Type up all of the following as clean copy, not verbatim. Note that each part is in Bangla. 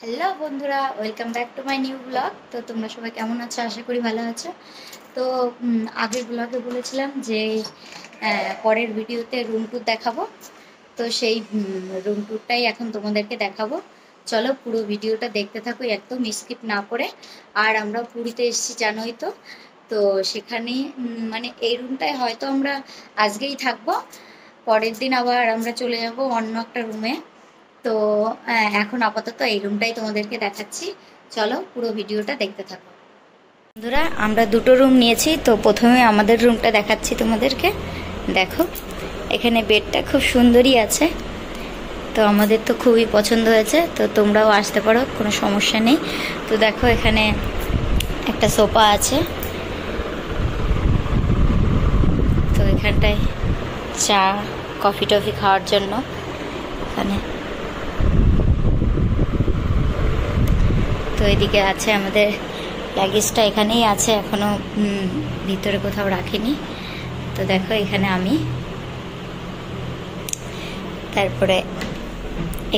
হ্যালো বন্ধুরা, welcome back to my new blog. তো তোমরা সবাই কেমন আছো? আশা করি ভালো আছো। তো আগের ব্লগে বলেছিলাম যে পরের ভিডিওতে রুম ট্যুর দেখাবো। তো সেই রুম ট্যুরটাই এখন তোমাদেরকে দেখাবো। চলো পুরো ভিডিওটা দেখতে থাকো, একদম স্কিপ না করে। আর আমরা পুরীতে এসেছি জানোই তো। তো সেখানে মানে এই রুমটায় হয়তো আমরা আজকেই থাকবো, পরের দিন আবার আমরা চলে যাব অন্য একটা রুমে। তো এখন আপাতত এই রুমটাই তোমাদেরকে দেখাচ্ছি। চলো পুরো ভিডিওটা দেখতে থাকো। বন্ধুরা, আমরা দুটো রুম নিয়েছি। তো প্রথমে আমাদের রুমটা দেখাচ্ছি তোমাদেরকে। দেখো, এখানে বেডটা খুব সুন্দরই আছে। তো আমাদের তো খুবই পছন্দ হয়েছে। তো তোমরাও আসতে পারো, কোনো সমস্যা নেই। তো দেখো, এখানে একটা সোফা আছে। তো এখানটায় চা কফি টফি খাওয়ার জন্য এখানে। তো এদিকে আছে আমাদের লাগেজটা, এখানেই আছে, এখনো ভিতরে কোথাও রাখিনি। তো দেখো, এখানে আমি, তারপরে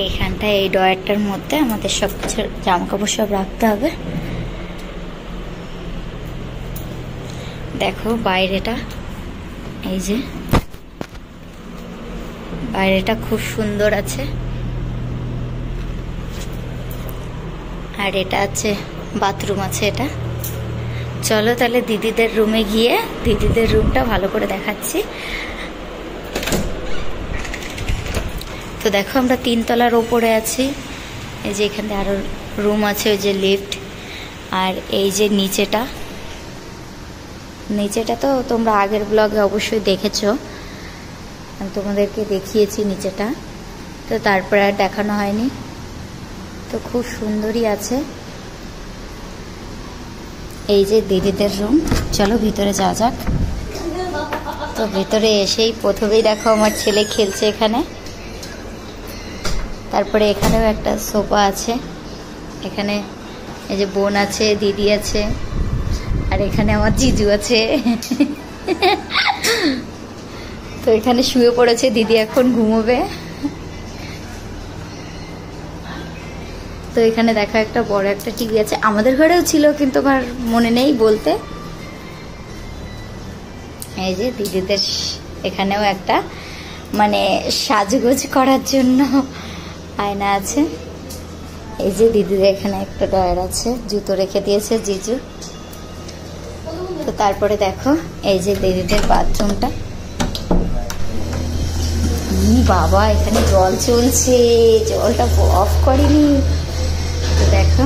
এইখানটায় এই ডয়ারটার মধ্যে আমাদের সব কিছু জামা কাপড় সব রাখতে হবে। দেখো বাইরেটা, এই যে বাইরেটা খুব সুন্দর আছে। আর এটা আছে বাথরুম আছে এটা। চলো তাহলে দিদিদের রুমে গিয়ে দিদিদের রুমটা ভালো করে দেখাচ্ছি। তো দেখো, আমরা 3 তলার ওপরে আছি। এই যে এখানে আরো রুম আছে, ওই যে লিফট। আর এই যে নিচেটা তো তোমরা আগের ব্লগে অবশ্যই দেখেছো, আমি তোমাদেরকে দেখিয়েছি নিচেটা। তো তারপরে আর দেখানো হয়নি। তো খুব সুন্দরই আছে। এই যে দিদিদের রুম, চলো ভিতরে যাওয়া যাক। তো ভিতরে এসেই প্রথমেই দেখো আমার ছেলে খেলছে এখানে। তারপরে এখানেও একটা সোফা আছে। এখানে এই যে বোন আছে, দিদি আছে, আর এখানে আমার জিজু আছে। তো এখানে শুয়ে পড়েছে দিদি, এখন ঘুমোবে। তো এখানে দেখা একটা বড় একটা টিভি আছে, আমাদের ঘরেও ছিল কিন্তু আমার মনে নেই বলতে। এই যে দিদিদের এখানেও একটা মানে সাজগোজ করার জন্য আয়না আছে। এই যে দিদিদের এখানে একটা ড্রয়ার আছে, জুতো রেখে দিয়েছে জিজু। তো তারপরে দেখো, এই যে দিদিদের বাথরুমটা। বাবা, এখানে জল চলছে, জলটা অফ করেনি। তো দেখো,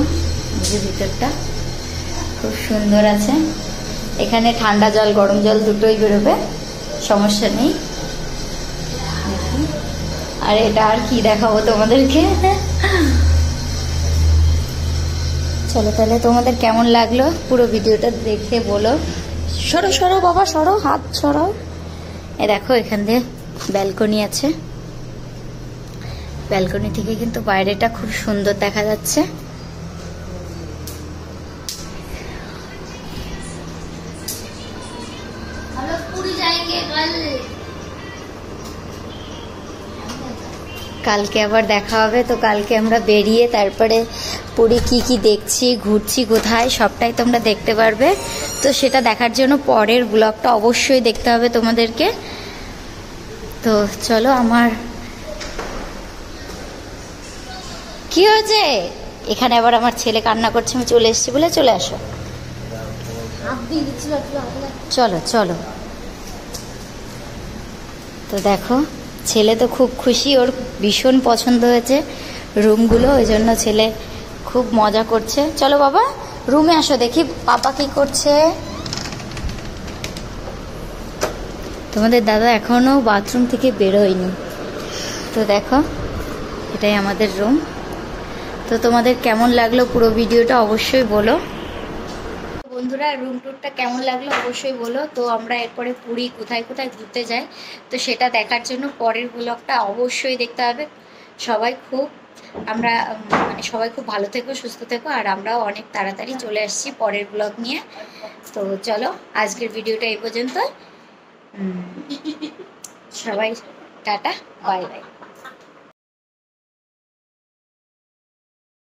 যে ভিতরটা খুব সুন্দর আছে। এখানে ঠান্ডা জল গরম জল দুটোই বেরোবে, সমস্যা নেই। আর এটা আর কি দেখাবো তোমাদেরকে। চলো তাহলে, তোমাদের কেমন লাগলো পুরো ভিডিওটা দেখে বলো। সরো সরো বাবা, সরো, হাত সরাও। এ দেখো, এখান দিয়ে ব্যালকনি আছে। ব্যালকনি থেকে কিন্তু বাইরেটা খুব সুন্দর দেখা যাচ্ছে। কালকে আবার দেখা হবে। তো কালকে আমরা বেরিয়ে তারপরে পুরী কি কি দেখছি, ঘুরছি কোথায়, সবটাই তোমরা দেখতে পারবে। তো সেটা দেখার জন্য পরের ব্লগটা অবশ্যই দেখতে হবে তোমাদেরকে। তো চলো, আমার কি হয়েছে এখানে আবার আমার ছেলে কান্না করছে, আমি চলে এসেছি বলে। চলে আসো, চলো চলো। তো দেখো, ছেলে তো খুব খুশি, ওর ভীষণ পছন্দ হয়েছে রুমগুলো, ওই জন্য ছেলে খুব মজা করছে। চলো বাবা, রুমে আসো, দেখি পাপা কি করছে। তোমাদের দাদা এখনো বাথরুম থেকে বেরোয়নি। তো দেখো, এটাই আমাদের রুম। তো তোমাদের কেমন লাগলো পুরো ভিডিওটা অবশ্যই বলো। বন্ধুরা, রুম ট্যুরটা কেমন লাগলো অবশ্যই বলো। তো আমরা এরপরে পুরী কোথায় কোথায় ঘুরতে যাই, তো সেটা দেখার জন্য পরের ব্লগটা অবশ্যই দেখতে হবে। সবাই খুব আমরা মানে সবাই খুব ভালো থেকো, সুস্থ থেকো। আর আমরাও অনেক তাড়াতাড়ি চলে আসছি পরের ব্লগ নিয়ে। তো চলো, আজকের ভিডিওটা এই পর্যন্ত। সবাই টাটা, বাই বাই।